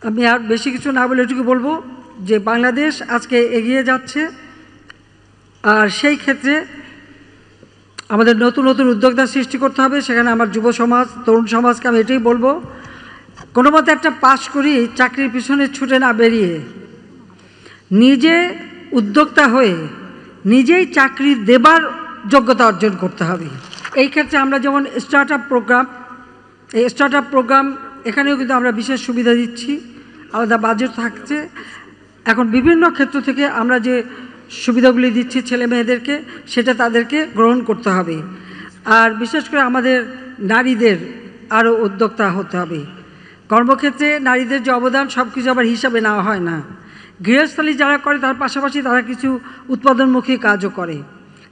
আমি আর বেশি কিছু না বলে এটুকু বলবো যে বাংলাদেশ আজকে এগিয়ে যাচ্ছে, আর সেই ক্ষেত্রে আমাদের নতুন নতুন উদ্যোক্তা সৃষ্টি করতে হবে। সেখানে আমার যুব সমাজ, তরুণ সমাজকে আমি এটাই বলবো, কোনো মতে একটা পাশ করি চাকরির পিছনে ছুটে না বেরিয়ে নিজে উদ্যোক্তা হয়ে নিজেই চাকরি দেবার যোগ্যতা অর্জন করতে হবে। এই ক্ষেত্রে আমরা যেমন স্টার্টআপ প্রোগ্রাম, এই স্টার্টআপ প্রোগ্রাম এখানেও কিন্তু আমরা বিশেষ সুবিধা দিচ্ছি, আলাদা বাজেট থাকছে। এখন বিভিন্ন ক্ষেত্র থেকে আমরা যে সুবিধাগুলি দিচ্ছি ছেলে মেয়েদেরকে, সেটা তাদেরকে গ্রহণ করতে হবে। আর বিশেষ করে আমাদের নারীদের আরও উদ্যোক্তা হতে হবে। কর্মক্ষেত্রে নারীদের যে অবদান সব কিছু আবার হিসাবে নেওয়া হয় না। গৃহস্থালী যারা করে তার পাশাপাশি তারা কিছু উৎপাদনমুখী কাজও করে,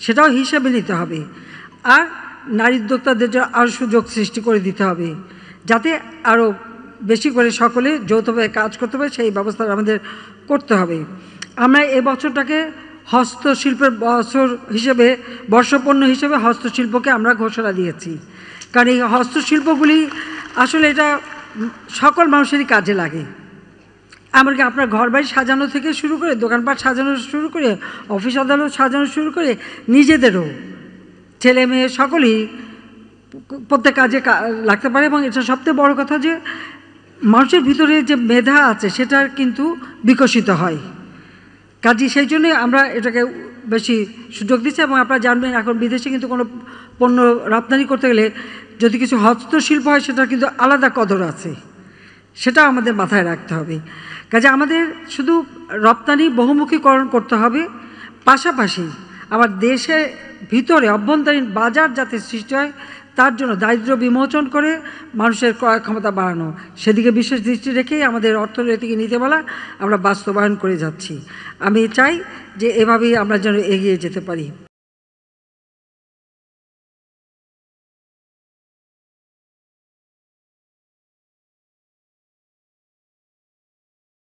সেটাও হিসাবে নিতে হবে। আর নারী উদ্যোক্তাদের জন্য আরও সুযোগ সৃষ্টি করে দিতে হবে, যাতে আরও বেশি করে সকলে যৌথভাবে কাজ করতে পারে, সেই ব্যবস্থা আমাদের করতে হবে। আমরা এই বছরটাকে হস্তশিল্পের বছর হিসেবে, বর্ষপণ্য হিসেবে হস্তশিল্পকে আমরা ঘোষণা দিয়েছি। কারণ এই হস্তশিল্পগুলি আসলে এটা সকল মানুষেরই কাজে লাগে। এমনকি আপনার ঘরবাড়ি সাজানো থেকে শুরু করে, দোকানপাট সাজানো শুরু করে, অফিস আদালত সাজানো শুরু করে, নিজেদেরও ছেলে মেয়ে সকলেই প্রত্যেক কাজে লাগতে পারে। এবং এটা সবথেকে বড় কথা যে মানুষের ভিতরে যে মেধা আছে সেটা কিন্তু বিকশিত হয়। কাজে সেই জন্যই আমরা এটাকে বেশি সুযোগ দিচ্ছি। এবং আপনারা জানবেন এখন বিদেশে কিন্তু কোনো পণ্য রপ্তানি করতে গেলে যদি কিছু হস্তশিল্প হয় সেটার কিন্তু আলাদা কদর আছে, সেটা আমাদের মাথায় রাখতে হবে। কাজে আমাদের শুধু রপ্তানি বহুমুখীকরণ করতে হবে, পাশাপাশি আবার দেশের ভিতরে অভ্যন্তরীণ বাজার যাতে সৃষ্টি হয় তার জন্য দারিদ্র্য বিমোচন করে মানুষের ক্রয় ক্ষমতা বাড়ানো, সেদিকে বিশেষ দৃষ্টি রেখেই আমাদের অর্থনৈতিক নীতিমালা আমরা বাস্তবায়ন করে যাচ্ছি। আমি চাই যে এভাবেই আমরা যেন এগিয়ে যেতে পারি।